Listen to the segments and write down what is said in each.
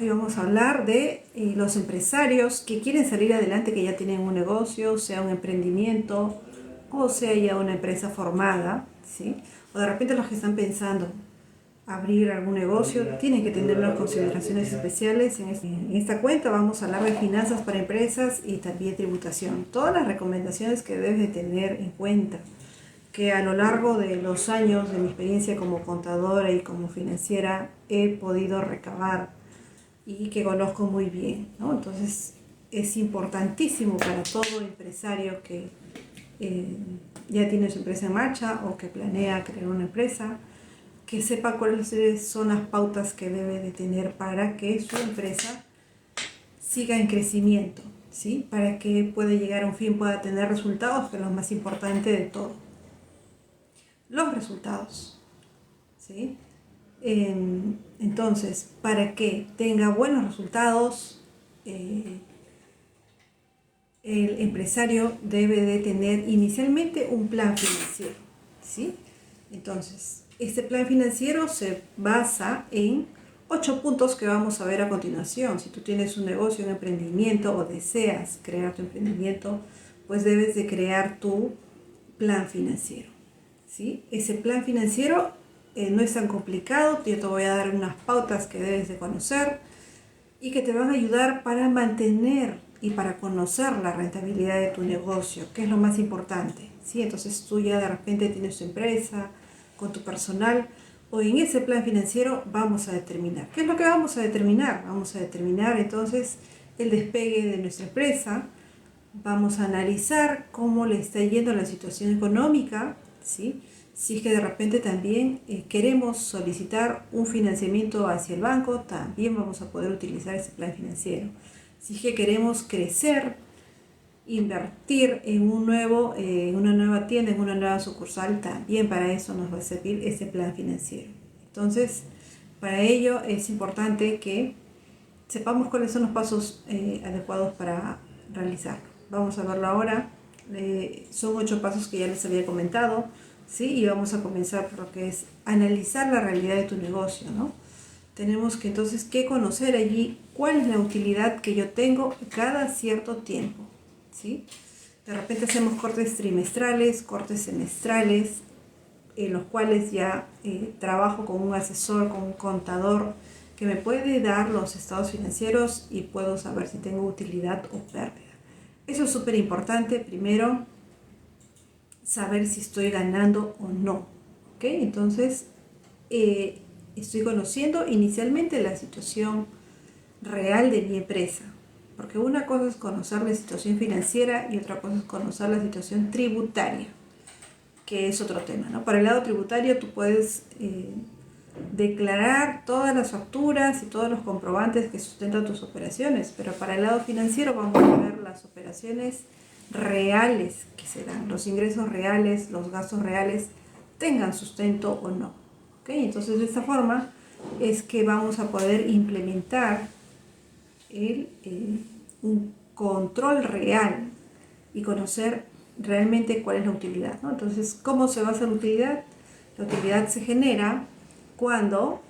Hoy vamos a hablar de los empresarios que quieren salir adelante, que ya tienen un negocio, sea un emprendimiento o sea ya una empresa formada, ¿sí? O de repente los que están pensando abrir algún negocio tienen que tener unas consideraciones especiales. En esta cuenta vamos a hablar de finanzas para empresas y también tributación. Todas las recomendaciones que debes de tener en cuenta, que a lo largo de los años de mi experiencia como contadora y como financiera he podido recabar y que conozco muy bien, ¿no? Entonces es importantísimo para todo empresario que ya tiene su empresa en marcha o que planea crear una empresa, que sepa cuáles son las pautas que debe de tener para que su empresa siga en crecimiento, ¿sí? Para que pueda llegar a un fin, pueda tener resultados, que es lo más importante de todo. Los resultados, ¿sí? Entonces, para que tenga buenos resultados, el empresario debe de tener inicialmente un plan financiero, ¿sí? Entonces, este plan financiero se basa en 8 puntos que vamos a ver a continuación. Si tú tienes un negocio, un emprendimiento o deseas crear tu emprendimiento, pues debes de crear tu plan financiero, ¿sí? Ese plan financiero no es tan complicado. Yo te voy a dar unas pautas que debes de conocer y que te van a ayudar para mantener y para conocer la rentabilidad de tu negocio, que es lo más importante, ¿sí? Entonces tú ya de repente tienes tu empresa con tu personal, o en ese plan financiero vamos a determinar. ¿Qué es lo que vamos a determinar? Vamos a determinar entonces el despegue de nuestra empresa. Vamos a analizar cómo le está yendo la situación económica, ¿sí? Si es que de repente también queremos solicitar un financiamiento hacia el banco, también vamos a poder utilizar ese plan financiero. Si es que queremos crecer, invertir en una nueva tienda, en una nueva sucursal, también para eso nos va a servir ese plan financiero. Entonces, para ello es importante que sepamos cuáles son los pasos adecuados para realizarlo. Vamos a verlo ahora. Son 8 pasos que ya les había comentado, ¿sí? Y vamos a comenzar por lo que es analizar la realidad de tu negocio, ¿no? Tenemos que entonces que conocer allí cuál es la utilidad que yo tengo cada cierto tiempo, ¿sí? De repente hacemos cortes trimestrales, cortes semestrales, en los cuales ya trabajo con un asesor, con un contador que me puede dar los estados financieros y puedo saber si tengo utilidad o pérdida. Eso es súper importante. Primero, saber si estoy ganando o no, ¿ok? Entonces, estoy conociendo inicialmente la situación real de mi empresa, porque una cosa es conocer la situación financiera y otra cosa es conocer la situación tributaria, que es otro tema, ¿no? Para el lado tributario tú puedes declarar todas las facturas y todos los comprobantes que sustentan tus operaciones, pero para el lado financiero vamos a ver las operaciones reales que se dan, los ingresos reales, los gastos reales, tengan sustento o no, ¿ok? Entonces de esta forma es que vamos a poder implementar un control real y conocer realmente cuál es la utilidad, ¿no? Entonces, ¿cómo se basa la utilidad? La utilidad se genera cuando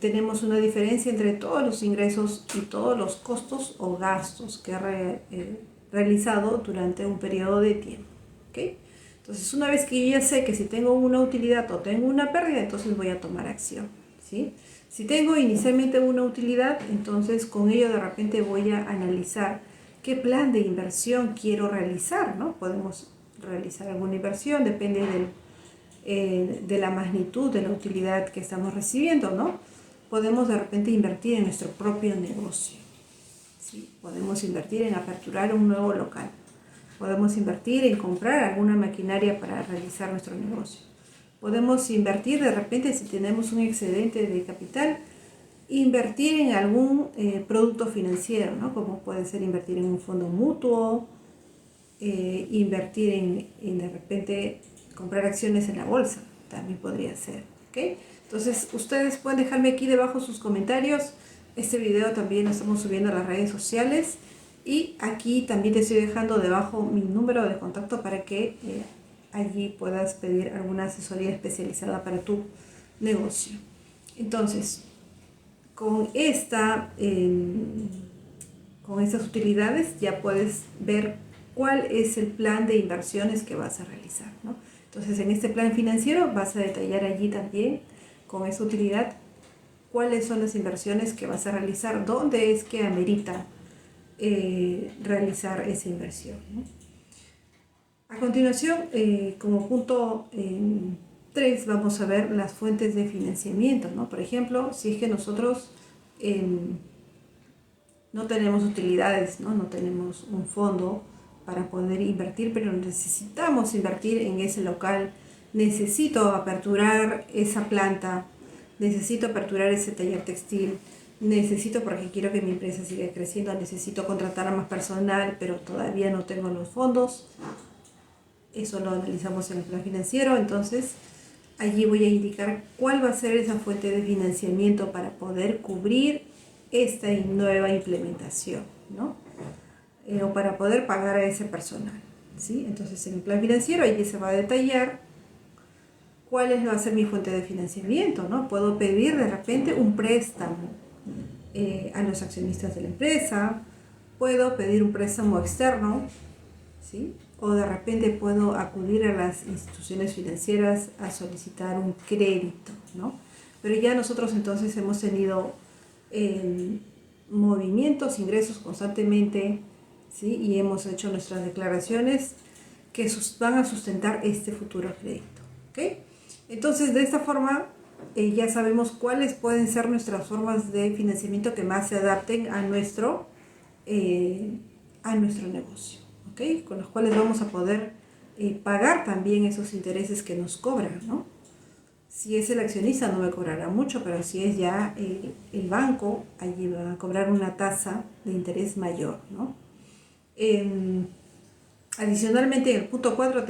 tenemos una diferencia entre todos los ingresos y todos los costos o gastos que he realizado durante un periodo de tiempo, ¿okay? Entonces, una vez que yo ya sé que si tengo una utilidad o tengo una pérdida, entonces voy a tomar acción, ¿sí? Si tengo inicialmente una utilidad, entonces con ello de repente voy a analizar qué plan de inversión quiero realizar, ¿no? Podemos realizar alguna inversión, depende de la magnitud de la utilidad que estamos recibiendo, ¿no? Podemos de repente invertir en nuestro propio negocio, ¿sí? Podemos invertir en aperturar un nuevo local. Podemos invertir en comprar alguna maquinaria para realizar nuestro negocio. Podemos invertir de repente, si tenemos un excedente de capital, invertir en algún producto financiero, ¿no? Como puede ser invertir en un fondo mutuo, invertir en de repente comprar acciones en la bolsa, también podría ser, ¿ok? Entonces ustedes pueden dejarme aquí debajo sus comentarios. Este video también lo estamos subiendo a las redes sociales y aquí también te estoy dejando debajo mi número de contacto para que allí puedas pedir alguna asesoría especializada para tu negocio. Entonces, con con estas utilidades ya puedes ver cuál es el plan de inversiones que vas a realizar, ¿no? Entonces, en este plan financiero vas a detallar allí también con esa utilidad cuáles son las inversiones que vas a realizar, dónde es que amerita realizar esa inversión, ¿no? A continuación, como punto 3, vamos a ver las fuentes de financiamiento, ¿no? Por ejemplo, si es que nosotros no tenemos utilidades, ¿no? No tenemos un fondo para poder invertir, pero necesitamos invertir en ese local, necesito aperturar esa planta, necesito aperturar ese taller textil, necesito, porque quiero que mi empresa siga creciendo, necesito contratar a más personal, pero todavía no tengo los fondos. Eso lo analizamos en el plan financiero. Entonces allí voy a indicar cuál va a ser esa fuente de financiamiento para poder cubrir esta nueva implementación, ¿no? O para poder pagar a ese personal, ¿sí? Entonces en el plan financiero allí se va a detallar cuál va a ser mi fuente de financiamiento, ¿no? Puedo pedir de repente un préstamo a los accionistas de la empresa, puedo pedir un préstamo externo, ¿sí? O de repente puedo acudir a las instituciones financieras a solicitar un crédito, ¿no? Pero ya nosotros entonces hemos tenido movimientos, ingresos constantemente, ¿sí? Y hemos hecho nuestras declaraciones que van a sustentar este futuro crédito, ¿ok? Entonces, de esta forma, ya sabemos cuáles pueden ser nuestras formas de financiamiento que más se adapten a nuestro negocio, ¿ok? Con los cuales vamos a poder pagar también esos intereses que nos cobran, ¿no? Si es el accionista no me cobrará mucho, pero si es ya el banco, allí va a cobrar una tasa de interés mayor, ¿no? Adicionalmente, en el punto 4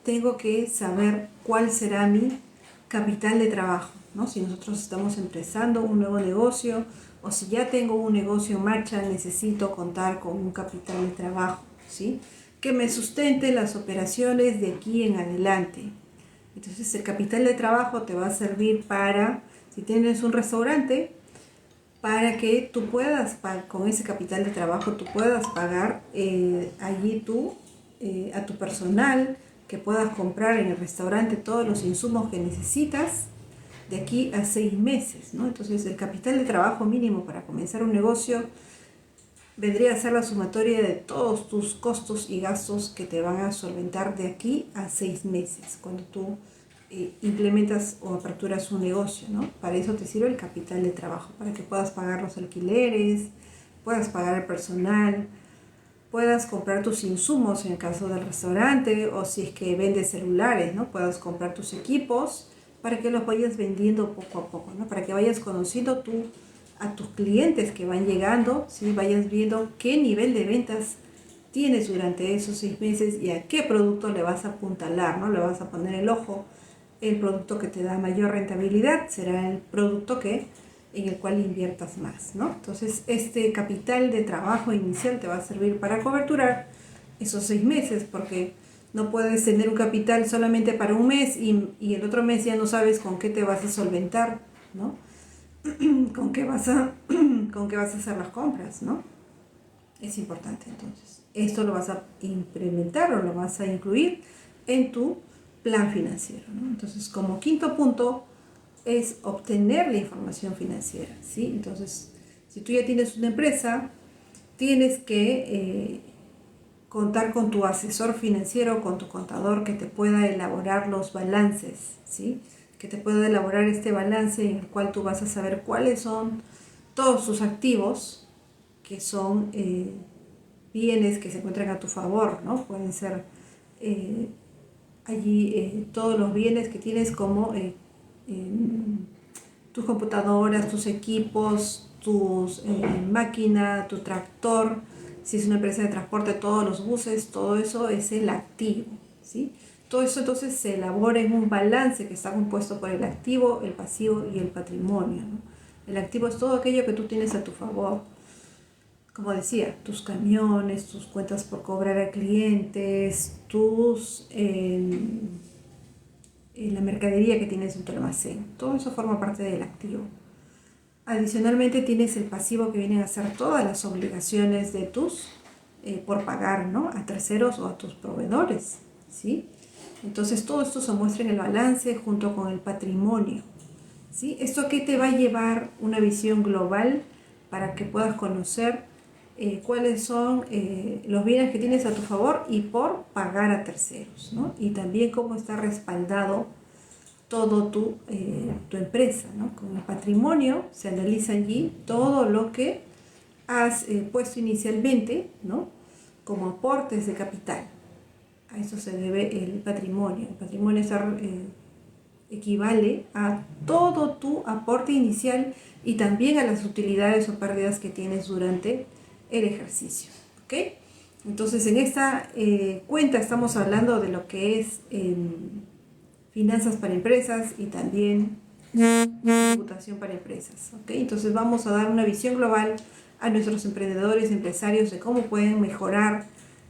tengo que saber cuál será mi capital de trabajo, ¿no? Si nosotros estamos empezando un nuevo negocio o si ya tengo un negocio en marcha, necesito contar con un capital de trabajo, ¿sí? Que me sustente las operaciones de aquí en adelante. Entonces el capital de trabajo te va a servir para, si tienes un restaurante, para que tú puedas, con ese capital de trabajo, tú puedas pagar allí a tu personal, que puedas comprar en el restaurante todos los insumos que necesitas de aquí a 6 meses, ¿no? Entonces el capital de trabajo mínimo para comenzar un negocio vendría a ser la sumatoria de todos tus costos y gastos que te van a solventar de aquí a 6 meses, cuando tú implementas o aperturas un negocio, ¿no? Para eso te sirve el capital de trabajo, para que puedas pagar los alquileres, puedas pagar el personal, puedas comprar tus insumos en el caso del restaurante, o si es que vendes celulares, ¿no? Puedas comprar tus equipos para que los vayas vendiendo poco a poco, ¿no? Para que vayas conociendo a tus clientes que van llegando, ¿sí? Vayas viendo qué nivel de ventas tienes durante esos 6 meses y a qué producto le vas a apuntalar, ¿no? Le vas a poner el ojo. El producto que te da mayor rentabilidad será el producto en el cual inviertas más, ¿no? Entonces, este capital de trabajo inicial te va a servir para coberturar esos 6 meses, porque no puedes tener un capital solamente para un mes y el otro mes ya no sabes con qué te vas a solventar, ¿no? con qué vas a hacer las compras, ¿no? Es importante, entonces. Esto lo vas a implementar o lo vas a incluir en tu plan financiero, ¿no? Entonces, como quinto punto es obtener la información financiera, ¿sí? Entonces, si tú ya tienes una empresa, tienes que contar con tu asesor financiero, con tu contador que te pueda elaborar los balances, ¿sí? Que te pueda elaborar este balance en el cual tú vas a saber cuáles son todos tus activos, que son bienes que se encuentran a tu favor, ¿no? Pueden ser allí todos los bienes que tienes como tus computadoras, tus equipos, tus máquinas, tu tractor, si es una empresa de transporte, todos los buses, todo eso es el activo, ¿sí? Todo eso entonces se elabora en un balance que está compuesto por el activo, el pasivo y el patrimonio, ¿no? El activo es todo aquello que tú tienes a tu favor. Como decía, tus camiones, tus cuentas por cobrar a clientes, la mercadería que tienes en tu almacén. Todo eso forma parte del activo. Adicionalmente tienes el pasivo que vienen a ser todas las obligaciones de tus por pagar, ¿no? A terceros o a tus proveedores, ¿sí? Entonces todo esto se muestra en el balance junto con el patrimonio, ¿sí? ¿Esto qué te va a llevar? Una visión global para que puedas conocer cuáles son los bienes que tienes a tu favor y por pagar a terceros, ¿no? Y también cómo está respaldado todo tu empresa, ¿no? Con el patrimonio se analiza allí todo lo que has puesto inicialmente, ¿no? Como aportes de capital. A eso se debe el patrimonio. El patrimonio equivale a todo tu aporte inicial y también a las utilidades o pérdidas que tienes durante el ejercicio, ¿ok? Entonces en esta cuenta estamos hablando de lo que es finanzas para empresas y también tributación para empresas, ¿ok? Entonces vamos a dar una visión global a nuestros emprendedores, empresarios, de cómo pueden mejorar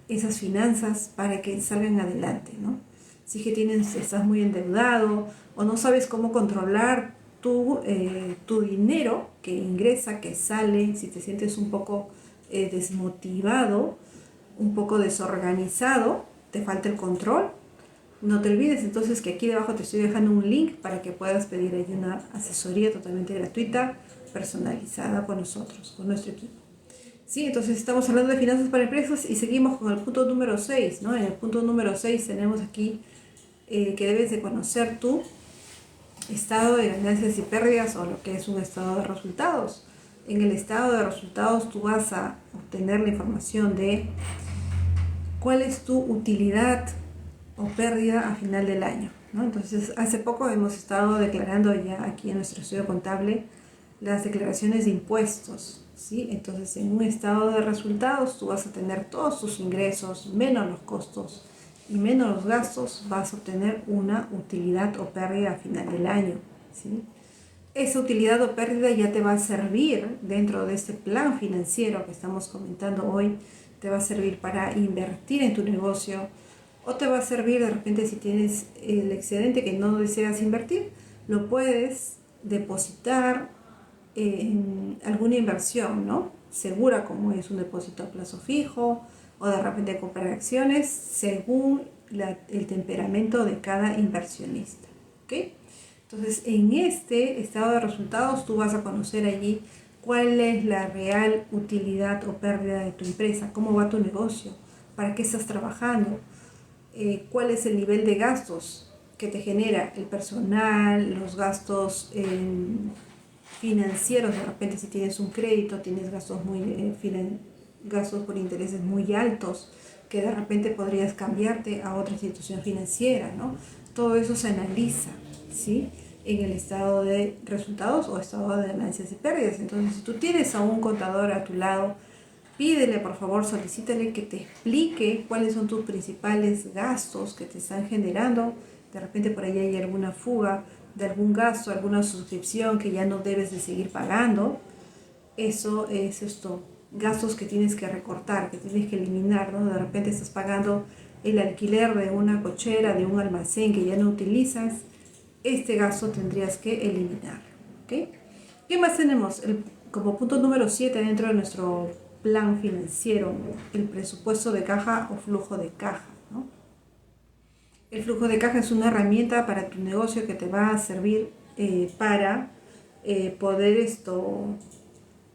esas finanzas para que salgan adelante, ¿no? Si es que estás muy endeudado o no sabes cómo controlar tu dinero que ingresa, que sale, si te sientes un poco desmotivado, un poco desorganizado, te falta el control, no te olvides entonces que aquí debajo te estoy dejando un link para que puedas pedir ahí una asesoría totalmente gratuita, personalizada con nosotros, con nuestro equipo. Sí, entonces estamos hablando de finanzas para empresas y seguimos con el punto número 6, ¿no? En el punto número 6 tenemos aquí que debes de conocer tu estado de ganancias y pérdidas o lo que es un estado de resultados. En el estado de resultados tú vas a obtener la información de cuál es tu utilidad o pérdida a final del año, ¿no? Entonces, hace poco hemos estado declarando ya aquí en nuestro estudio contable las declaraciones de impuestos, ¿sí? Entonces, en un estado de resultados, tú vas a tener todos tus ingresos, menos los costos y menos los gastos, vas a obtener una utilidad o pérdida a final del año, ¿sí? Esa utilidad o pérdida ya te va a servir dentro de este plan financiero que estamos comentando hoy, te va a servir para invertir en tu negocio, o te va a servir de repente si tienes el excedente que no deseas invertir, lo puedes depositar en alguna inversión, ¿no? Segura, como es un depósito a plazo fijo, o de repente comprar acciones según el temperamento de cada inversionista, ¿ok? Entonces, en este estado de resultados tú vas a conocer allí cuál es la real utilidad o pérdida de tu empresa, cómo va tu negocio, para qué estás trabajando, cuál es el nivel de gastos que te genera el personal, los gastos financieros, de repente si tienes un crédito, tienes gastos gastos por intereses muy altos, que de repente podrías cambiarte a otra institución financiera, ¿no? Todo eso se analiza, ¿sí? En el estado de resultados o estado de ganancias y pérdidas. Entonces, si tú tienes a un contador a tu lado, pídele, por favor, solicítale que te explique cuáles son tus principales gastos que te están generando. De repente por ahí hay alguna fuga de algún gasto, alguna suscripción que ya no debes de seguir pagando. Eso es gastos que tienes que recortar, que tienes que eliminar, ¿no? De repente estás pagando el alquiler de una cochera, de un almacén que ya no utilizas. Este gasto tendrías que eliminar, ¿ok? ¿Qué más tenemos? Como punto número 7 dentro de nuestro plan financiero, el presupuesto de caja o flujo de caja, ¿no? El flujo de caja es una herramienta para tu negocio que te va a servir para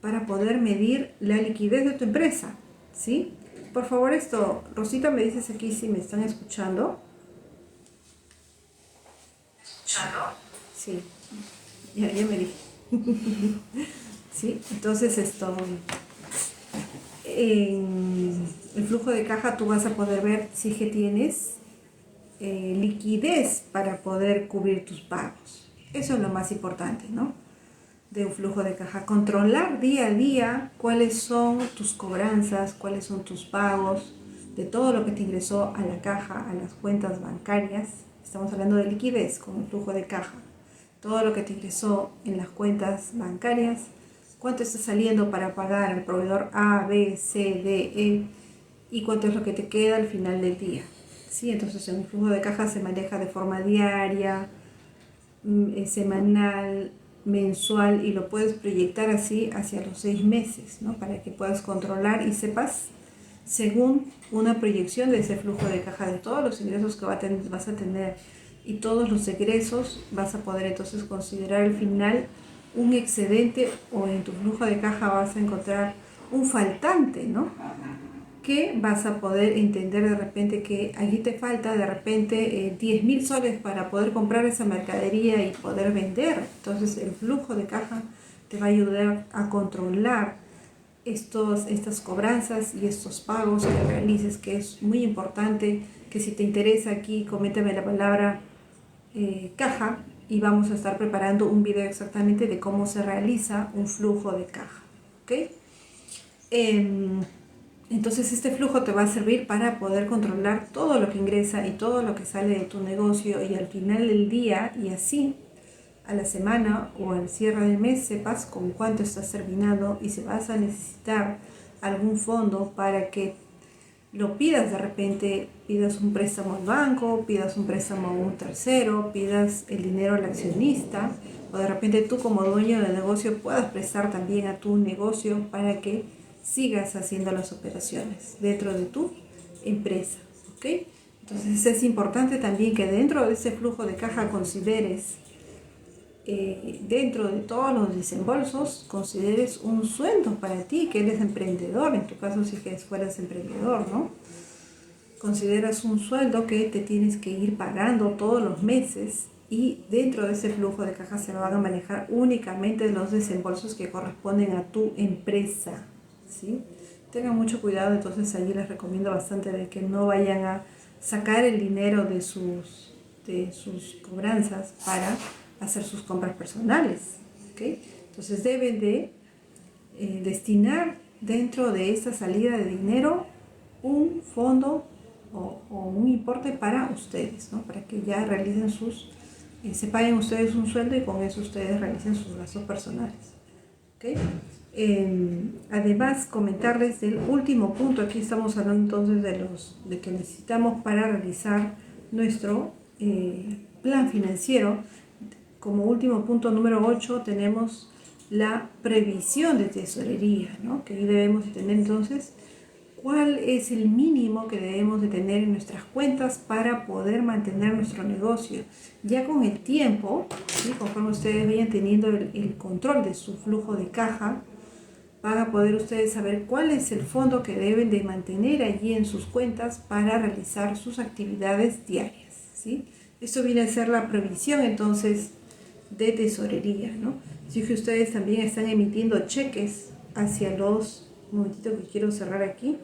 para poder medir la liquidez de tu empresa, ¿sí? Por favor, Rosita, me dices aquí si me están escuchando. ¿Escuchando? Sí, ya me dije. Sí, entonces en el flujo de caja tú vas a poder ver si es que tienes liquidez para poder cubrir tus pagos. Eso es lo más importante, ¿no? De un flujo de caja. Controlar día a día cuáles son tus cobranzas, cuáles son tus pagos, de todo lo que te ingresó a la caja, a las cuentas bancarias. Estamos hablando de liquidez con el flujo de caja. Todo lo que te ingresó en las cuentas bancarias, cuánto está saliendo para pagar al proveedor A, B, C, D, E y cuánto es lo que te queda al final del día. ¿Sí? Entonces, el flujo de caja se maneja de forma diaria, semanal, mensual y lo puedes proyectar así hacia los 6 meses, ¿no? Para que puedas controlar y sepas según una proyección de ese flujo de caja de todos los ingresos que vas a tener y todos los egresos, vas a poder entonces considerar al final un excedente, o en tu flujo de caja vas a encontrar un faltante, ¿no? Que vas a poder entender de repente que allí te falta de repente 10.000 soles para poder comprar esa mercadería y poder vender. Entonces el flujo de caja te va a ayudar a controlar estas cobranzas y estos pagos que realices, que es muy importante. Que si te interesa, aquí coméntame la palabra caja y vamos a estar preparando un video exactamente de cómo se realiza un flujo de caja, ¿ok? Entonces este flujo te va a servir para poder controlar todo lo que ingresa y todo lo que sale de tu negocio, y al final del día y así a la semana o al cierre del mes sepas con cuánto estás terminando, y si vas a necesitar algún fondo para que lo pidas, de repente pidas un préstamo al banco, pidas un préstamo a un tercero, pidas el dinero al accionista, o de repente tú como dueño del negocio puedas prestar también a tu negocio para que sigas haciendo las operaciones dentro de tu empresa, ¿ok? Entonces es importante también que dentro de ese flujo de caja consideres, dentro de todos los desembolsos, consideres un sueldo para ti, que eres emprendedor, en tu caso si que fueras emprendedor, ¿no? Consideras un sueldo que te tienes que ir pagando todos los meses, y dentro de ese flujo de caja se van a manejar únicamente los desembolsos que corresponden a tu empresa, ¿sí? Tengan mucho cuidado, entonces allí les recomiendo bastante de que no vayan a sacar el dinero de sus cobranzas para hacer sus compras personales, ¿ok? Entonces deben de destinar dentro de esta salida de dinero un fondo o un importe para ustedes, ¿no? Para que ya realicen se paguen ustedes un sueldo y con eso ustedes realicen sus gastos personales, ¿ok? Además, comentarles del último punto. Aquí estamos hablando entonces de que necesitamos para realizar nuestro plan financiero. Como último punto, número 8, tenemos la previsión de tesorería, ¿no? Que debemos de tener entonces cuál es el mínimo que debemos de tener en nuestras cuentas para poder mantener nuestro negocio. Ya con el tiempo, ¿sí? Conforme ustedes vayan teniendo el control de su flujo de caja, van a poder ustedes saber cuál es el fondo que deben de mantener allí en sus cuentas para realizar sus actividades diarias, ¿sí? Esto viene a ser la previsión entonces de tesorería, ¿no? Si que ustedes también están emitiendo cheques hacia los... Un momentito que quiero cerrar aquí.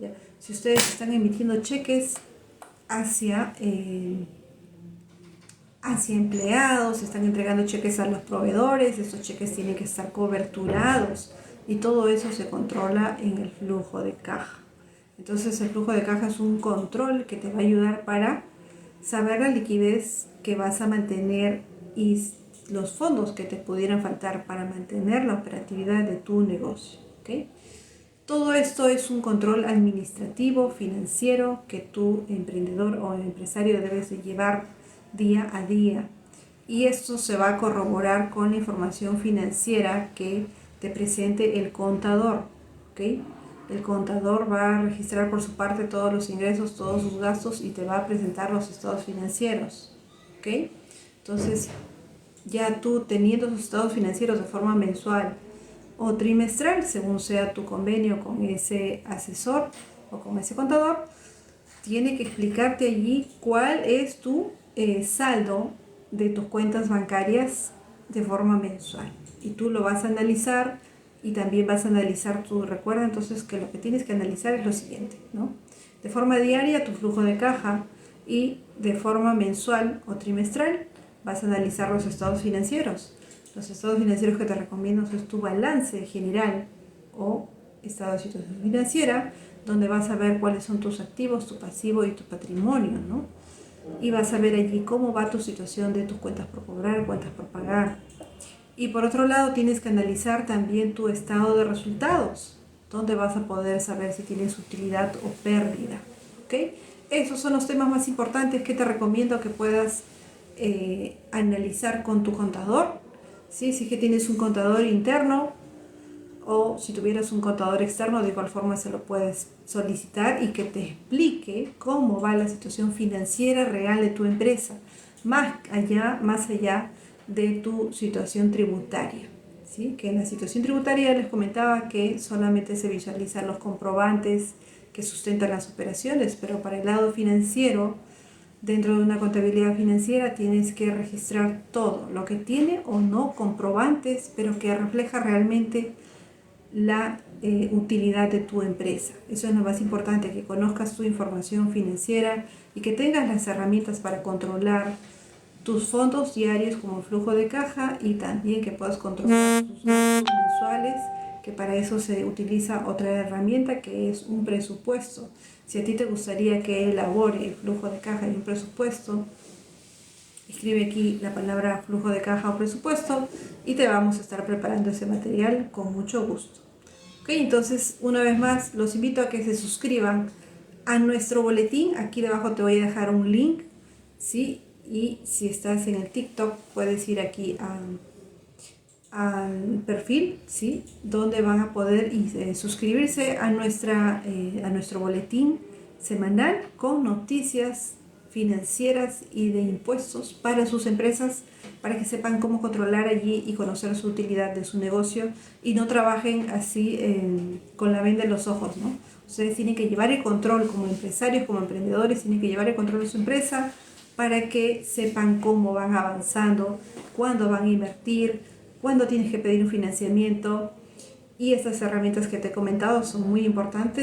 ¿Ya? Si ustedes están emitiendo cheques hacia empleados, están entregando cheques a los proveedores, estos cheques tienen que estar coberturados, y todo eso se controla en el flujo de caja. Entonces el flujo de caja es un control que te va a ayudar para saber la liquidez que vas a mantener y los fondos que te pudieran faltar para mantener la operatividad de tu negocio, ¿ok? Todo esto es un control administrativo, financiero, que tu emprendedor o empresario debes de llevar día a día. Y esto se va a corroborar con la información financiera que te presente el contador, ¿ok? El contador va a registrar por su parte todos los ingresos, todos sus gastos, y te va a presentar los estados financieros, ¿ok? Entonces, ya tú teniendo sus estados financieros de forma mensual o trimestral, según sea tu convenio con ese asesor o con ese contador, tiene que explicarte allí cuál es tu saldo de tus cuentas bancarias de forma mensual, y tú lo vas a analizar, y también vas a analizar tu... Recuerda entonces que lo que tienes que analizar es lo siguiente, ¿no? De forma diaria tu flujo de caja, y de forma mensual o trimestral vas a analizar los estados financieros. Los estados financieros que te recomiendo es tu balance general o estado de situación financiera, donde vas a ver cuáles son tus activos, tu pasivo y tu patrimonio, ¿no? Y vas a ver allí cómo va tu situación de tus cuentas por cobrar, cuentas por pagar. Y por otro lado, tienes que analizar también tu estado de resultados, donde vas a poder saber si tienes utilidad o pérdida, ¿ok? Esos son los temas más importantes que te recomiendo que puedas analizar con tu contador. ¿sí? Si es que tienes un contador interno o si tuvieras un contador externo, de igual forma se lo puedes solicitar y que te explique cómo va la situación financiera real de tu empresa, más allá de tu situación tributaria. ¿Sí? Que en la situación tributaria les comentaba que solamente se visualizan los comprobantes que sustentan las operaciones, pero para el lado financiero, dentro de una contabilidad financiera tienes que registrar todo lo que tiene o no comprobantes, pero que refleja realmente la utilidad de tu empresa. Eso es lo más importante, que conozcas tu información financiera y que tengas las herramientas para controlar tus fondos diarios como el flujo de caja y también que puedas controlar tus gastos mensuales, que para eso se utiliza otra herramienta que es un presupuesto. Si a ti te gustaría que elabore el flujo de caja y un presupuesto, escribe aquí la palabra flujo de caja o presupuesto y te vamos a estar preparando ese material con mucho gusto. Ok, entonces una vez más los invito a que se suscriban a nuestro boletín. Aquí debajo te voy a dejar un link, ¿sí? Y si estás en el TikTok puedes ir aquí al perfil, ¿sí? Donde van a poder suscribirse a nuestro boletín semanal con noticias financieras y de impuestos para sus empresas, para que sepan cómo controlar allí y conocer su utilidad de su negocio y no trabajen así con la venda en los ojos, ¿no? Ustedes tienen que llevar el control como empresarios, como emprendedores, tienen que llevar el control de su empresa para que sepan cómo van avanzando, cuándo van a invertir, cuándo tienes que pedir un financiamiento. Y estas herramientas que te he comentado son muy importantes